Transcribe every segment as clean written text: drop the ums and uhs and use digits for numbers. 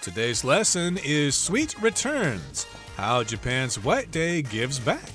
Today's lesson is Sweet Returns, How Japan's White Day Gives Back.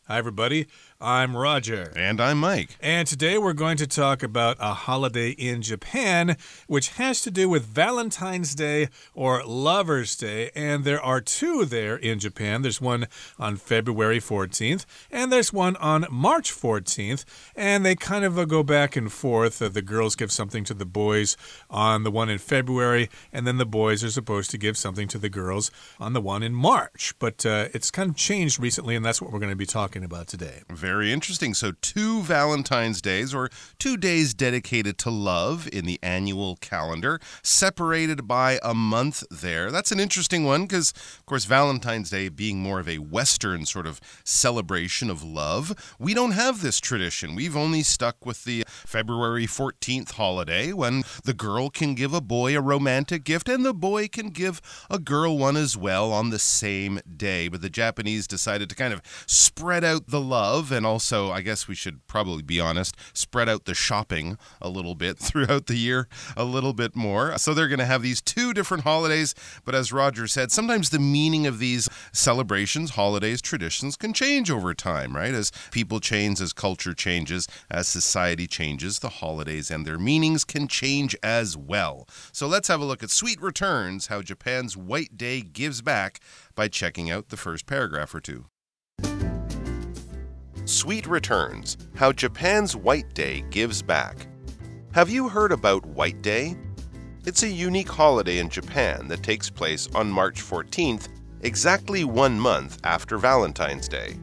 Hi, everybody. I'm Roger. And I'm Mike. And today we're going to talk about a holiday in Japan, which has to do with Valentine's Day or Lover's Day. And there are two there in Japan. There's one on February 14th, and there's one on March 14th. And they kind of go back and forth. The girls give something to the boys on the one in February, and then the boys are supposed to give something to the girls on the one in March. But it's kind of changed recently, and that's what we're going to be talking about today. Very interesting. So 2 Valentine's Days, or 2 days dedicated to love in the annual calendar, separated by a month there. That's an interesting one because, of course, Valentine's Day being more of a Western sort of celebration of love, we don't have this tradition. We've only stuck with the February 14th holiday when the girl can give a boy a romantic gift and the boy can give a girl one as well on the same day. But the Japanese decided to kind of spread out the love and also, I guess we should probably be honest, spread out the shopping a little bit throughout the year a little bit more. So they're going to have these 2 different holidays, but as Roger said, sometimes the meaning of these celebrations, holidays, traditions can change over time, right? As people change, as culture changes, as society changes, the holidays and their meanings can change as well. So let's have a look at Sweet Returns, How Japan's White Day Gives Back, by checking out the first paragraph or 2. Sweet Returns, How Japan's White Day Gives Back. Have you heard about White Day? It's a unique holiday in Japan that takes place on March 14th, exactly 1 month after Valentine's Day.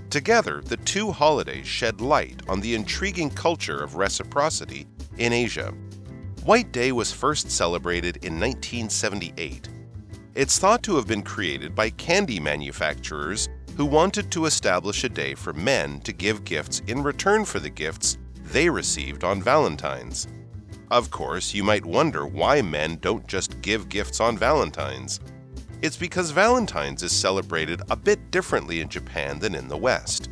Together, the 2 holidays shed light on the intriguing culture of reciprocity in Asia. White Day was first celebrated in 1978. It's thought to have been created by candy manufacturers who wanted to establish a day for men to give gifts in return for the gifts they received on Valentine's. Of course, you might wonder why men don't just give gifts on Valentine's. It's because Valentine's is celebrated a bit differently in Japan than in the West.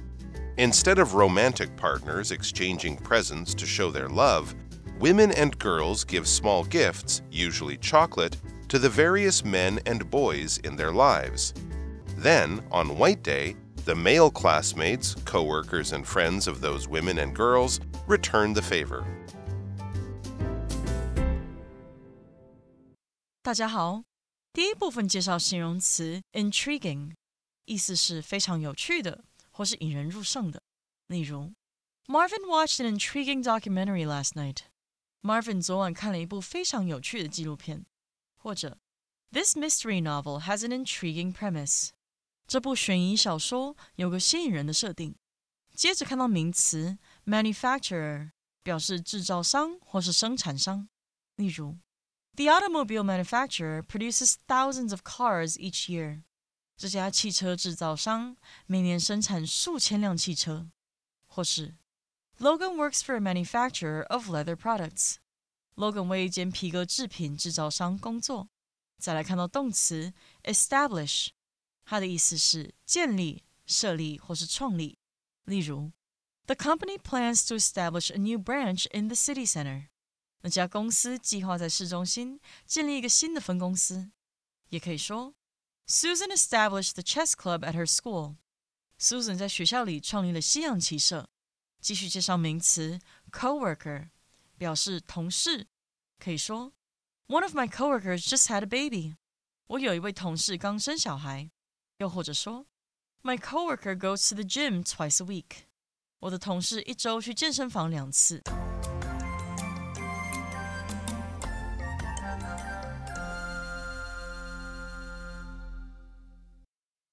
Instead of romantic partners exchanging presents to show their love, women and girls give small gifts, usually chocolate, to the various men and boys in their lives. Then, on White Day, the male classmates, co-workers, and friends of those women and girls return the favor. 大家好，第一部分介绍形容词 intriguing， 意思是非常有趣的，或是引人入胜的。例如 Marvin watched an intriguing documentary last night. Marvin 昨晚看了一部非常有趣的纪录片。或者 This mystery novel has an intriguing premise. 这部悬疑小说有个吸引人的设定。接着看到名词 manufacturer， 表示制造商或是生产商。例如 The automobile manufacturer produces thousands of cars each year. 这家汽车制造商每年生产数千辆汽车。或是 Logan works for a manufacturer of leather products. Logan 为一间皮革制品制造商工作。再来看到动词 establish， 它的意思是建立、设立或是创立。例如 The company plans to establish a new branch in the city center. 那家公司计划在市中心建立一个新的分公司。也可以说 Susan established the chess club at her school. Susan 在学校里创立了西洋棋社。继续介绍名词 coworker， 表示同事。可以说 One of my coworkers just had a baby. 我有一位同事刚生小孩。又或者说 My coworker goes to the gym twice a week. 我的同事一周去健身房2次。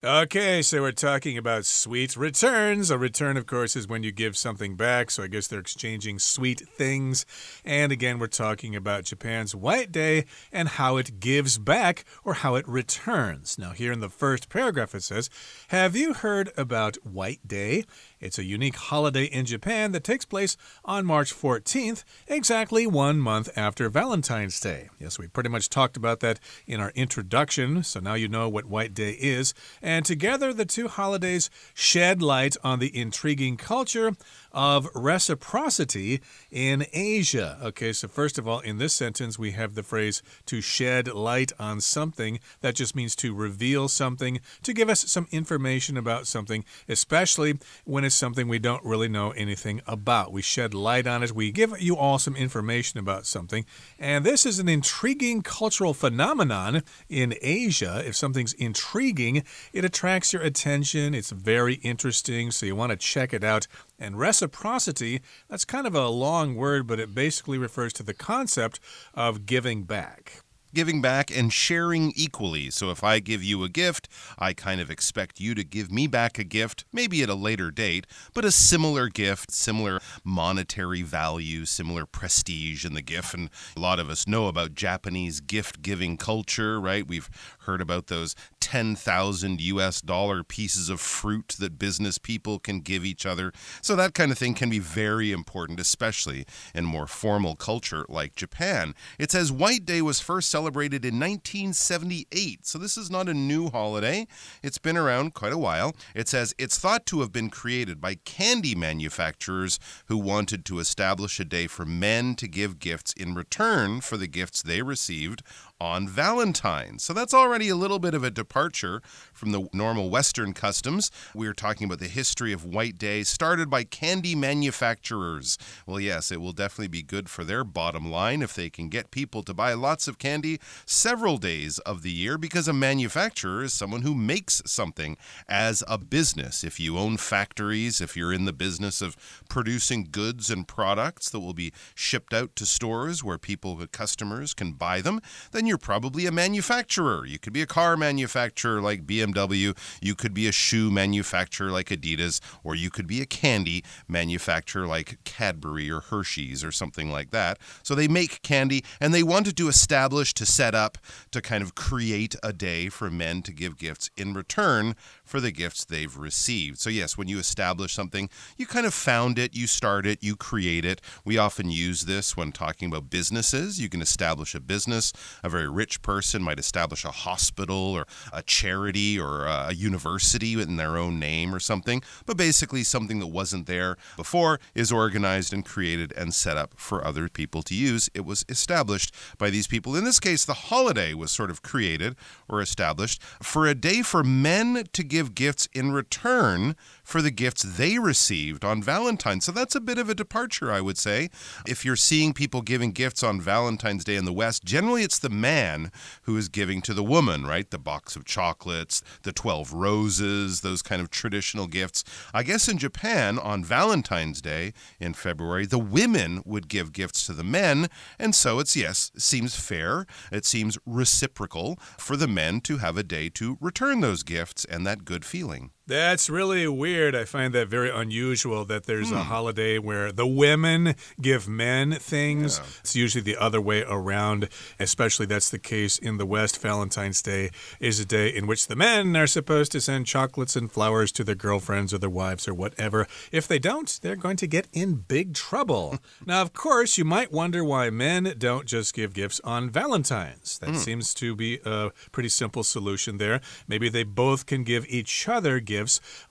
Okay, so we're talking about sweet returns. A return, of course, is when you give something back, so I guess they're exchanging sweet things. And again, we're talking about Japan's White Day and how it gives back or how it returns. Now, here in the first paragraph it says, have you heard about White Day? It's a unique holiday in Japan that takes place on March 14th, exactly 1 month after Valentine's Day. Yes, we pretty much talked about that in our introduction, so now you know what White Day is. And together, the two holidays shed light on the intriguing culture of reciprocity in Asia. Okay, so first of all, in this sentence, we have the phrase to shed light on something. That just means to reveal something, to give us some information about something, especially when it's something we don't really know anything about. We shed light on it. We give you all some information about something. And this is an intriguing cultural phenomenon in Asia. If something's intriguing, it attracts your attention. It's very interesting, so you want to check it out. And reciprocity, that's kind of a long word, but it basically refers to the concept of giving back. Giving back and sharing equally. So if I give you a gift, I kind of expect you to give me back a gift, maybe at a later date, but a similar gift, similar monetary value, similar prestige in the gift. And a lot of us know about Japanese gift-giving culture, right? We've heard about those 10,000 US dollar pieces of fruit that business people can give each other. So that kind of thing can be very important, especially in more formal culture like Japan. It says White Day was first celebrated in 1978. So this is not a new holiday. It's been around quite a while. It says it's thought to have been created by candy manufacturers who wanted to establish a day for men to give gifts in return for the gifts they received on Valentine's. So that's already a little bit of a departure from the normal Western customs. We were talking about the history of White Day, started by candy manufacturers. Well, yes, it will definitely be good for their bottom line if they can get people to buy lots of candy several days of the year, because a manufacturer is someone who makes something as a business. If you own factories, if you're in the business of producing goods and products that will be shipped out to stores where people, customers, can buy them, then you're probably a manufacturer. You could be a car manufacturer like BMW, you could be a shoe manufacturer like Adidas, or you could be a candy manufacturer like Cadbury or Hershey's or something like that. So they make candy, and they wanted to establish, to set up, to kind of create a day for men to give gifts in return for the gifts they've received. So yes, when you establish something, you kind of found it, you start it, you create it. We often use this when talking about businesses. You can establish a business. A very rich person might establish a hospital or a charity or a university in their own name or something. But basically something that wasn't there before is organized and created and set up for other people to use. It was established by these people. In this case, the holiday was sort of created or established for a day for men to give gifts in return for the gifts they received on Valentine's. So that's a bit of a departure, I would say. If you're seeing people giving gifts on Valentine's Day in the West, generally it's the man who is giving to the woman, right? The box of chocolates, the 12 roses, those kind of traditional gifts. I guess in Japan, on Valentine's Day in February, the women would give gifts to the men. And so it's, yes, seems fair. It seems reciprocal for the men to have a day to return those gifts and that good feeling. That's really weird. I find that very unusual that there's a holiday where the women give men things. Yeah. It's usually the other way around, especially that's the case in the West. Valentine's Day is a day in which the men are supposed to send chocolates and flowers to their girlfriends or their wives or whatever. If they don't, they're going to get in big trouble. Now, of course, you might wonder why men don't just give gifts on Valentine's. That seems to be a pretty simple solution there. Maybe they both can give each other gifts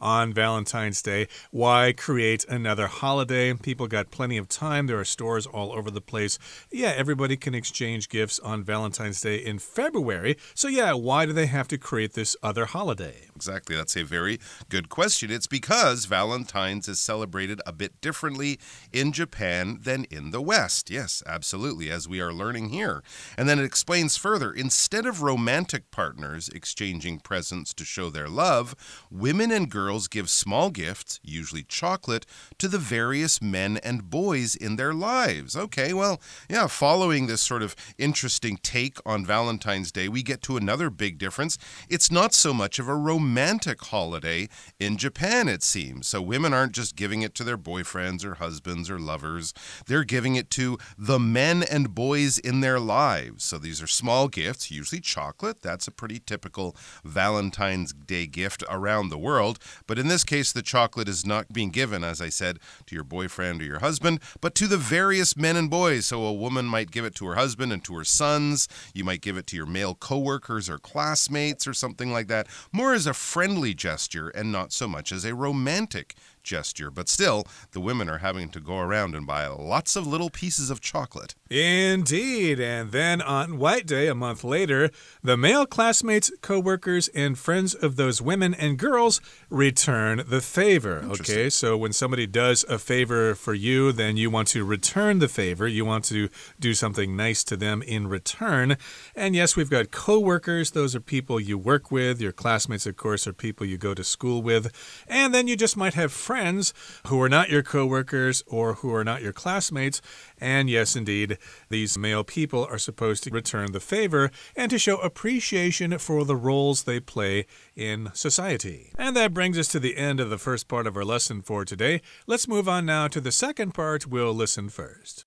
on Valentine's Day. Why create another holiday? People got plenty of time. There are stores all over the place. Yeah, everybody can exchange gifts on Valentine's Day in February. So yeah, why do they have to create this other holiday? Exactly. That's a very good question. It's because Valentine's is celebrated a bit differently in Japan than in the West. Yes, absolutely, as we are learning here. And then it explains further, instead of romantic partners exchanging presents to show their love, women and girls give small gifts, usually chocolate, to the various men and boys in their lives. Okay, well, yeah, following this sort of interesting take on Valentine's Day, we get to another big difference. It's not so much of a romantic holiday in Japan, it seems. So women aren't just giving it to their boyfriends or husbands or lovers. They're giving it to the men and boys in their lives. So these are small gifts, usually chocolate. That's a pretty typical Valentine's Day gift around the world. But in this case, the chocolate is not being given, as I said, to your boyfriend or your husband, but to the various men and boys. So a woman might give it to her husband and to her sons. You might give it to your male coworkers or classmates or something like that. More as a friendly gesture and not so much as a romantic gesture. But still, the women are having to go around and buy lots of little pieces of chocolate. Indeed. And then on White Day, a month later, the male classmates, co-workers, and friends of those women and girls return the favor. Okay, so when somebody does a favor for you, then you want to return the favor. You want to do something nice to them in return. And yes, we've got co-workers. Those are people you work with. Your classmates, of course, are people you go to school with. And then you just might have friends who are not your co-workers or who are not your classmates. And yes, indeed, these male people are supposed to return the favor and to show appreciation for the roles they play in society. And that brings us to the end of the first part of our lesson for today. Let's move on now to the second part. We'll listen first.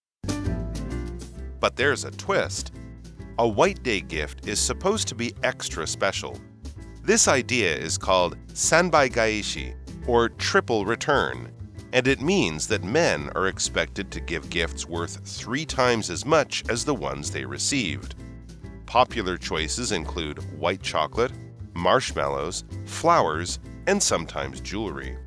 But there's a twist. A White Day gift is supposed to be extra special. This idea is called sanbai gaishi, or triple return, and it means that men are expected to give gifts worth 3 times as much as the ones they received. Popular choices include white chocolate, marshmallows, flowers, and sometimes jewelry.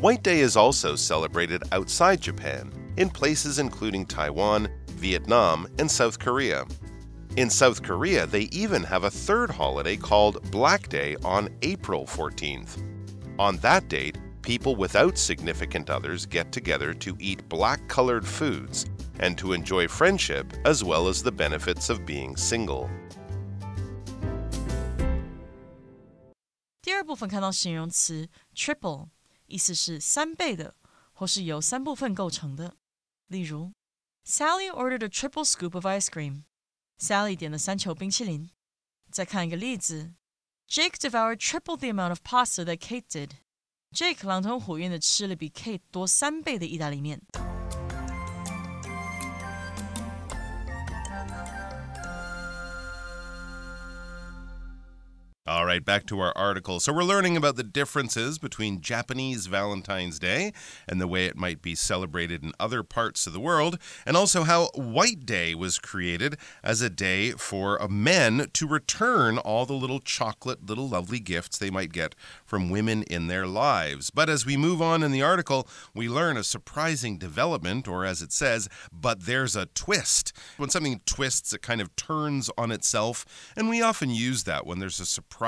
White Day is also celebrated outside Japan, in places including Taiwan, Vietnam, and South Korea. In South Korea, they even have a third holiday called Black Day on April 14th. On that date, people without significant others get together to eat black-colored foods and to enjoy friendship as well as the benefits of being single. 第二部分看到形容词 triple， 意思是3倍的，或是由3部分构成的。例如 Sally ordered a triple scoop of ice cream. Sally 点了3球冰淇淋。再看一个例子 Jake devoured triple the amount of pasta that Kate did. Jake 狼吞虎咽地吃了比 Kate 多3倍的意大利面。All right, back to our article. So we're learning about the differences between Japanese Valentine's Day and the way it might be celebrated in other parts of the world, and also how White Day was created as a day for men to return all the little chocolate, little lovely gifts they might get from women in their lives. But as we move on in the article, we learn a surprising development, or as it says, but there's a twist. When something twists, it kind of turns on itself, and we often use that when there's a surprising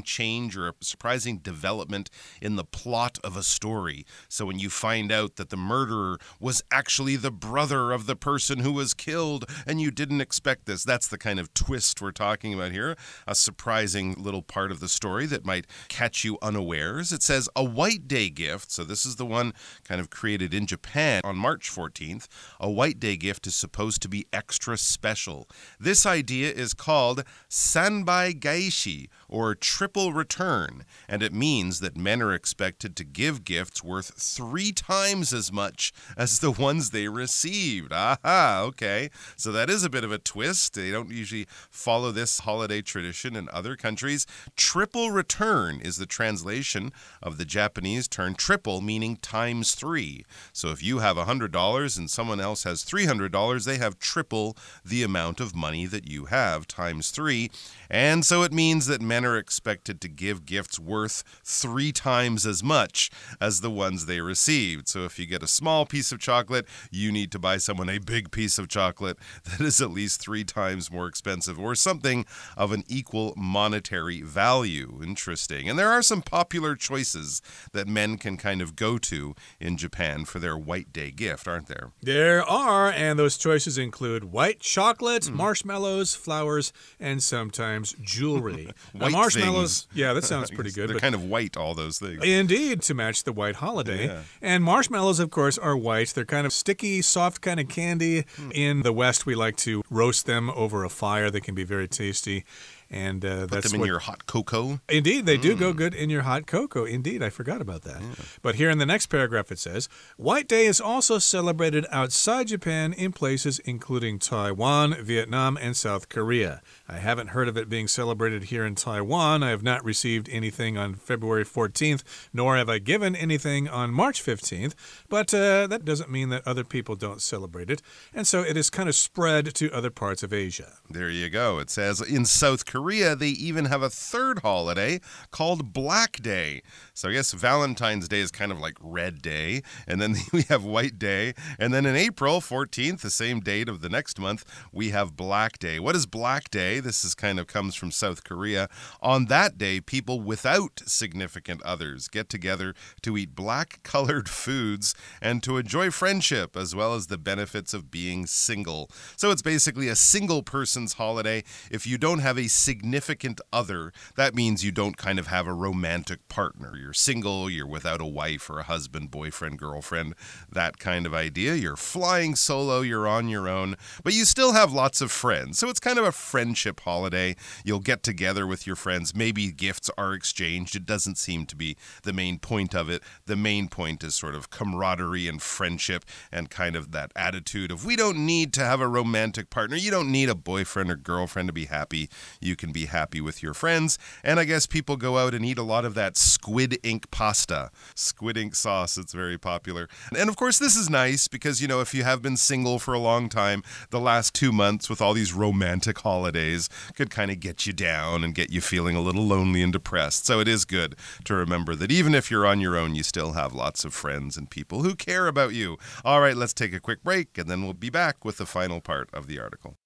change or a surprising development in the plot of a story. So when you find out that the murderer was actually the brother of the person who was killed and you didn't expect this, that's the kind of twist we're talking about here. A surprising little part of the story that might catch you unawares. It says a White Day gift. So this is the one kind of created in Japan on March 14th. A White Day gift is supposed to be extra special. This idea is called sanbai gaishi, or triple return, and it means that men are expected to give gifts worth 3 times as much as the ones they received. Aha, okay. So that is a bit of a twist. They don't usually follow this holiday tradition in other countries. Triple return is the translation of the Japanese term triple, meaning times 3. So if you have $100 and someone else has $300, they have triple the amount of money that you have, times 3. And so it means that men are expected to give gifts worth 3 times as much as the ones they received. So if you get a small piece of chocolate, you need to buy someone a big piece of chocolate that is at least 3 times more expensive, or something of an equal monetary value. Interesting. And there are some popular choices that men can kind of go to in Japan for their White Day gift, aren't there? There are, and those choices include white chocolate, marshmallows, flowers, and sometimes jewelry. Marshmallows, yeah, that sounds pretty good. They're kind of white, all those things. Indeed, to match the white holiday. Yeah. And marshmallows, of course, are white. They're kind of sticky, soft kind of candy. In the West, we like to roast them over a fire. They can be very tasty. And put them in your hot cocoa. Indeed, they do go good in your hot cocoa. Indeed, I forgot about that. Yeah. But here in the next paragraph it says, White Day is also celebrated outside Japan in places including Taiwan, Vietnam, and South Korea. I haven't heard of it being celebrated here in Taiwan. I have not received anything on February 14th, nor have I given anything on March 15th. But that doesn't mean that other people don't celebrate it. And so it is kind of spread to other parts of Asia. There you go. It says in South Korea, Korea, they even have a third holiday called Black Day. So I guess Valentine's Day is kind of like Red Day, and then we have White Day, and then in April 14th, the same date of the next month, we have Black Day. What is Black Day? This is kind of comes from South Korea. On that day, people without significant others get together to eat black-colored foods and to enjoy friendship as well as the benefits of being single. So it's basically a single person's holiday. If you don't have a significant other, that means you don't kind of have a romantic partner. You're single, you're without a wife or a husband, boyfriend, girlfriend, that kind of idea. You're flying solo, you're on your own, but you still have lots of friends. So it's kind of a friendship holiday. You'll get together with your friends. Maybe gifts are exchanged. It doesn't seem to be the main point of it. The main point is sort of camaraderie and friendship and kind of that attitude of we don't need to have a romantic partner. You don't need a boyfriend or girlfriend to be happy. You can be happy with your friends. And I guess people go out and eat a lot of that squid ink pasta. Squid ink sauce, it's very popular. And of course, this is nice because, you know, if you have been single for a long time, the last 2 months with all these romantic holidays could kind of get you down and get you feeling a little lonely and depressed. So it is good to remember that even if you're on your own, you still have lots of friends and people who care about you. All right, let's take a quick break and then we'll be back with the final part of the article.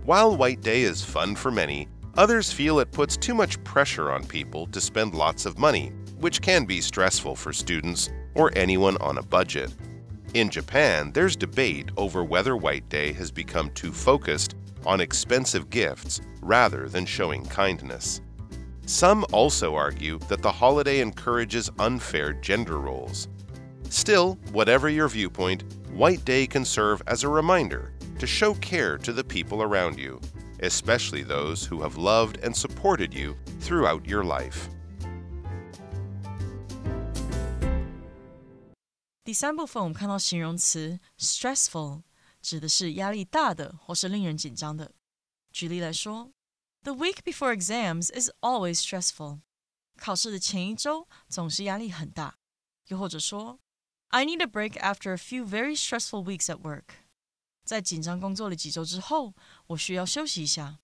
While White Day is fun for many, others feel it puts too much pressure on people to spend lots of money, which can be stressful for students or anyone on a budget. In Japan, there's debate over whether White Day has become too focused on expensive gifts rather than showing kindness. Some also argue that the holiday encourages unfair gender roles. Still, whatever your viewpoint, White Day can serve as a reminder to show care to the people around you, especially those who have loved and supported you throughout your life. 第三部分我们看到形容词 stressful 指的是压力大的或是令人紧张的。举例来说 The week before exams is always stressful. 考试的前一周总是压力很大。又或者说 I need a break after a few very stressful weeks at work. 在紧张工作了几周之后，我需要休息一下。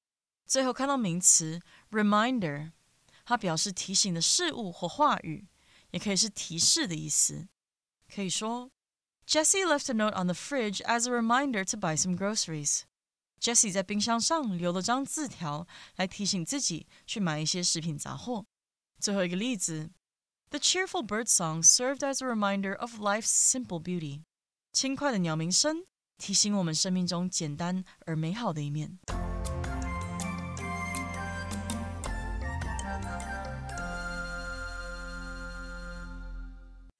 最后看到名词 reminder， 它表示提醒的事物或话语，也可以是提示的意思。可以说 Jessie left a note on the fridge as a reminder to buy some groceries. Jessie 在冰箱上留了张字条来提醒自己去买一些食品杂货。最后一个例子 The cheerful bird song served as a reminder of life's simple beauty. 轻快的鸟鸣声提醒我们生命中简单而美好的一面。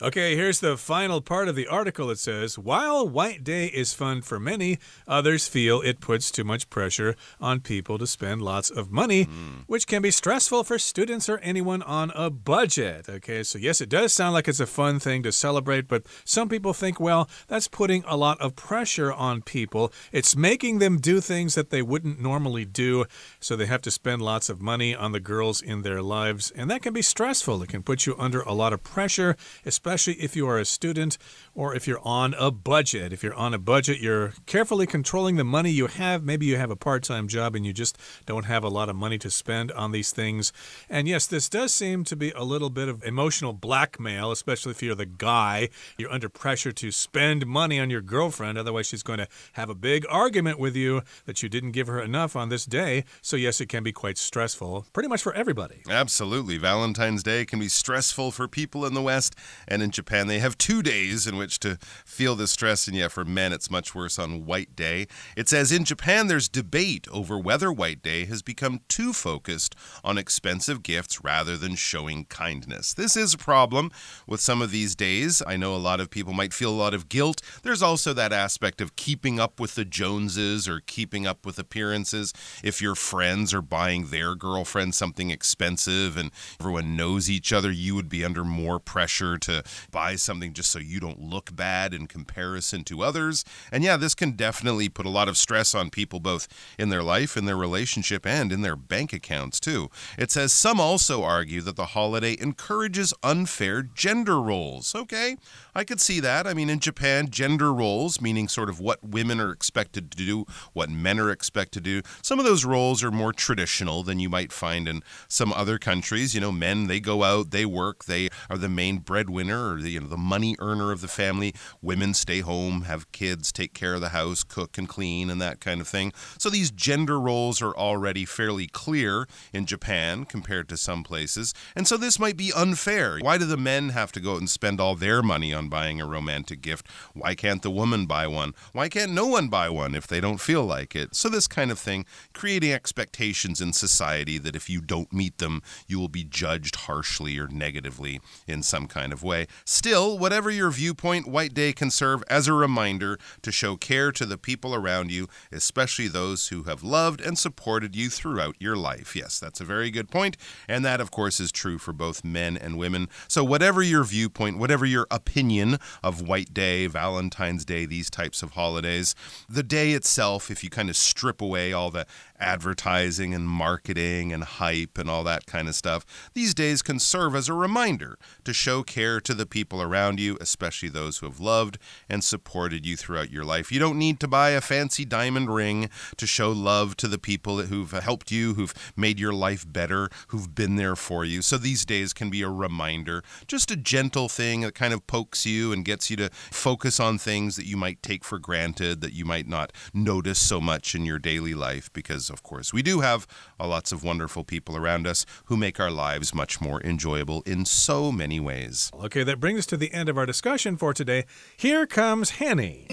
Okay, here's the final part of the article. It says, while White Day is fun for many, others feel it puts too much pressure on people to spend lots of money, which can be stressful for students or anyone on a budget. Okay, so yes, it does sound like it's a fun thing to celebrate, but some people think, well, that's putting a lot of pressure on people. It's making them do things that they wouldn't normally do, so they have to spend lots of money on the girls in their lives, and that can be stressful. It can put you under a lot of pressure, especially if you are a student or if you're on a budget. If you're on a budget, you're carefully controlling the money you have. Maybe you have a part-time job and you just don't have a lot of money to spend on these things. And yes, this does seem to be a little bit of emotional blackmail, especially if you're the guy. You're under pressure to spend money on your girlfriend. Otherwise, she's going to have a big argument with you that you didn't give her enough on this day. So yes, it can be quite stressful, pretty much for everybody. Absolutely. Valentine's Day can be stressful for people in the West, and in Japan, they have 2 days in which to feel the stress, and yeah, for men, it's much worse on White Day. It says, in Japan, there's debate over whether White Day has become too focused on expensive gifts rather than showing kindness. This is a problem with some of these days. I know a lot of people might feel a lot of guilt. There's also that aspect of keeping up with the Joneses or keeping up with appearances. If your friends are buying their girlfriend something expensive and everyone knows each other, you would be under more pressure to buy something just so you don't look bad in comparison to others. And yeah, this can definitely put a lot of stress on people both in their life, in their relationship, and in their bank accounts too. It says some also argue that the holiday encourages unfair gender roles. Okay, I could see that. I mean, in Japan, gender roles, meaning sort of what women are expected to do, what men are expected to do, some of those roles are more traditional than you might find in some other countries. You know, men, they go out, they work, they are the main breadwinner or the money earner of the family. Women stay home, have kids, take care of the house, cook and clean and that kind of thing. So these gender roles are already fairly clear in Japan compared to some places. And so this might be unfair. Why do the men have to go out and spend all their money on buying a romantic gift? Why can't the woman buy one? Why can't no one buy one if they don't feel like it? So this kind of thing, creating expectations in society that if you don't meet them, you will be judged harshly or negatively in some kind of way. Still, whatever your viewpoint, White Day can serve as a reminder to show care to the people around you, especially those who have loved and supported you throughout your life. Yes, that's a very good point, and that, of course, is true for both men and women. So whatever your viewpoint, whatever your opinion of White Day, Valentine's Day, these types of holidays, the day itself, if you kind of strip away all the advertising and marketing and hype and all that kind of stuff, these days can serve as a reminder to show care to the people around you, especially those who have loved and supported you throughout your life. You don't need to buy a fancy diamond ring to show love to the people who've helped you, who've made your life better, who've been there for you. So these days can be a reminder, just a gentle thing that kind of pokes you and gets you to focus on things that you might take for granted, that you might not notice so much in your daily life, because of course we do have lots of wonderful people around us who make our lives much more enjoyable in so many ways. Okay, that brings us to the end of our discussion for today. Here comes Hanny.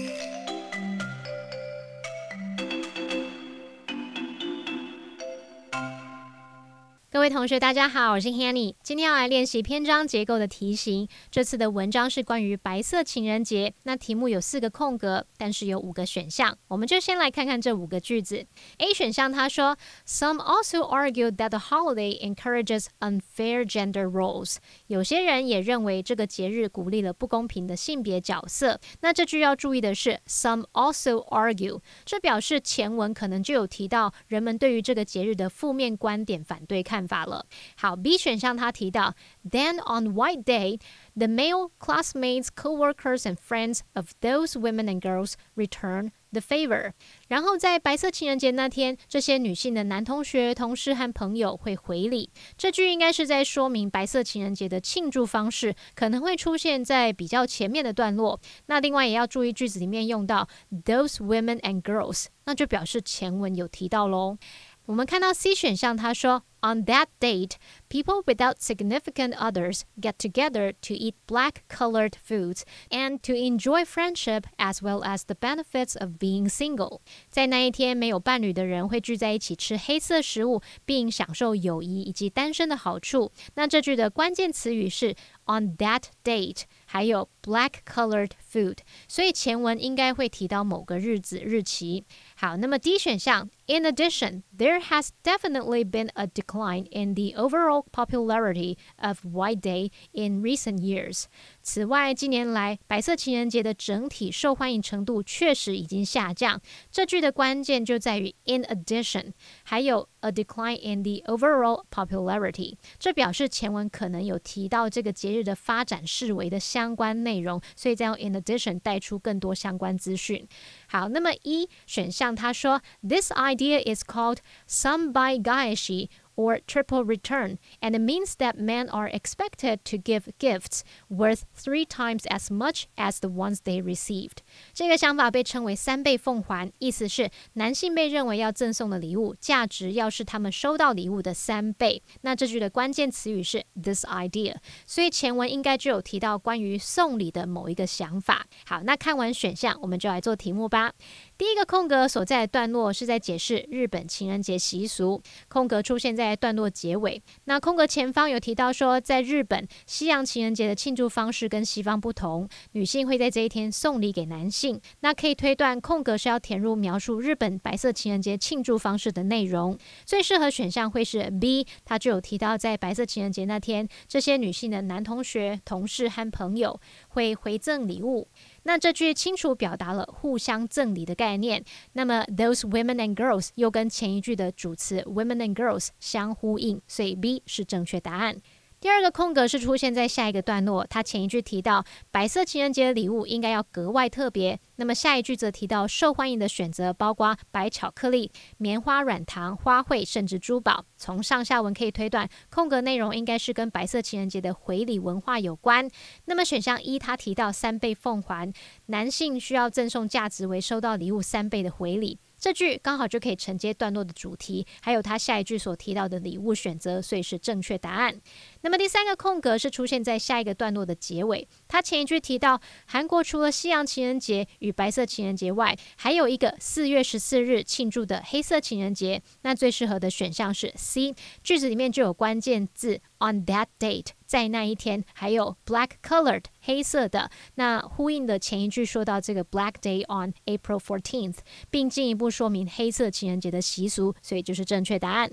各位同学大家好，我是 Hanny， 今天要来练习篇章结构的题型。这次的文章是关于白色情人节，那题目有4个空格，但是有5个选项，我们就先来看看这5个句子。 A 选项他说 Some also argue that the holiday encourages unfair gender roles， 有些人也认为这个节日鼓励了不公平的性别角色。那这句要注意的是 Some also argue， 这表示前文可能就有提到人们对于这个节日的负面观点反对看法了。好 B 选项他提到 Then on White Day, the male classmates, co-workers and friends of those women and girls return the favor. 然后在白色情人节那天，这些女性的男同学、同事和朋友会回礼。这句应该是在说明白色情人节的庆祝方式可能会出现在比较前面的段落。那另外也要注意句子里面用到 those women and girls， 那就表示前文有提到咯。我们看到 C 选项他说 On that date, people without significant others get together to eat black-colored foods and to enjoy friendship as well as the benefits of being single. 在那一天，没有伴侣的人会聚在一起吃黑色食物，并享受友谊以及单身的好处。那这句的关键词语是 on that date， 还有 black-colored food， 所以前文应该会提到某个日子日期。好，那么 D 选项 In addition, there has definitely been a decline in the overall popularity of White Day in recent years. 此外，近年来白色情人节的整体受欢迎程度确实已经下降。这句的关键就在于 in addition， 还有 a decline in the overall popularity。这表示前文可能有提到这个节日的发展式微的相关内容，所以再用 in addition 带出更多相关资讯。好，那么 E 选项他说 This idea is called sambaigaishi or triple return, and it means that men are expected to give gifts worth 3 times as much as the ones they received. 这个想法被称为3倍奉还，意思是男性被认为要赠送的礼物价值要是他们收到礼物的3倍。那这句的关键词语是 this idea， 所以前文应该就有提到关于送礼的某一个想法。好，那看完选项，我们就来做题目吧。第一个空格所在的段落是在解释日本情人节习俗，空格出现在段落结尾。那空格前方有提到说，在日本西洋情人节的庆祝方式跟西方不同，女性会在这一天送礼给男性。那可以推断空格是要填入描述日本白色情人节庆祝方式的内容。最适合选项会是 B， 它就有提到在白色情人节那天，这些女性的男同学、同事和朋友会回赠礼物。那这句清楚表达了互相赠礼的概念，那么 those women and girls 又跟前一句的主词 women and girls 相呼应，所以 B 是正确答案。第二个空格是出现在下一个段落，它前一句提到白色情人节的礼物应该要格外特别，那么下一句则提到受欢迎的选择包括白巧克力、棉花软糖、花卉甚至珠宝。从上下文可以推断，空格内容应该是跟白色情人节的回礼文化有关。那么选项一，它提到3倍奉还，男性需要赠送价值为收到礼物3倍的回礼。这句刚好就可以承接段落的主题，还有他下一句所提到的礼物选择，所以是正确答案。那么第三个空格是出现在下一个段落的结尾，他前一句提到韩国除了西洋情人节与白色情人节外，还有一个4月14日庆祝的黑色情人节，那最适合的选项是 C， 句子里面就有关键字 on that date， 在那一天，还有 black colored 黑色的，那呼应的前一句说到这个 Black Day on April 14th， 并进一步说明黑色情人节的习俗，所以就是正确答案。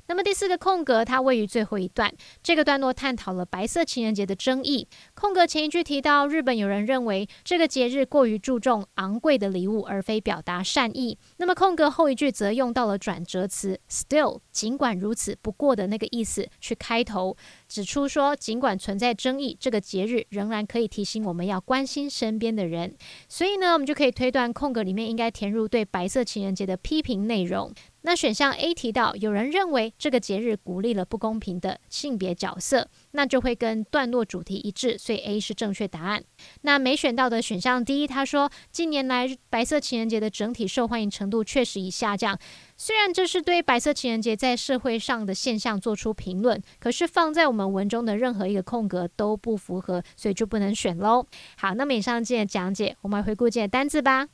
那么第四个空格它位于最后一段，这个段落探讨了白色情人节的争议。空格前一句提到日本有人认为这个节日过于注重昂贵的礼物而非表达善意，那么空格后一句则用到了转折词 still， 尽管如此不过的那个意思去开头，指出说尽管存在争议，这个节日仍然可以提醒我们要关心身边的人。所以呢，我们就可以推断空格里面应该填入对白色情人节的批评内容。那选项 A 提到有人认为这个节日鼓励了不公平的性别角色，那就会跟段落主题一致，所以 A 是正确答案。那没选到的选项 D， 他说近年来白色情人节的整体受欢迎程度确实已下降，虽然这是对白色情人节在社会上的现象做出评论，可是放在我们文中的任何一个空格都不符合，所以就不能选咯。好，那么以上今天的讲解，我们来回顾今天的单字吧。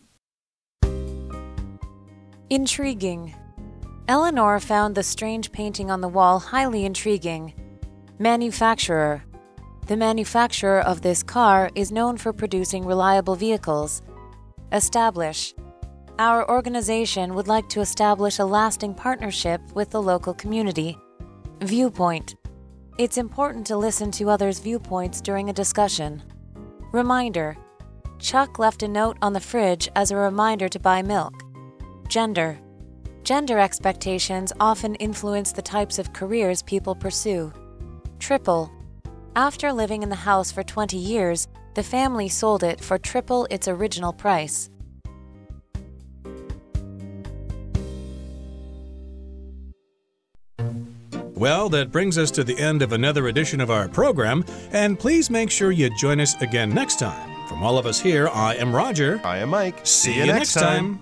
Intriguing.Eleanor found the strange painting on the wall highly intriguing. Manufacturer. The manufacturer of this car is known for producing reliable vehicles. Establish. Our organization would like to establish a lasting partnership with the local community. Viewpoint. It's important to listen to others' viewpoints during a discussion. Reminder. Chuck left a note on the fridge as a reminder to buy milk. Gender.Gender expectations often influence the types of careers people pursue. Triple. After living in the house for 20 years, the family sold it for triple its original price. Well, that brings us to the end of another edition of our program, and please make sure you join us again next time. From all of us here, I am Roger. I am Mike. See you next time.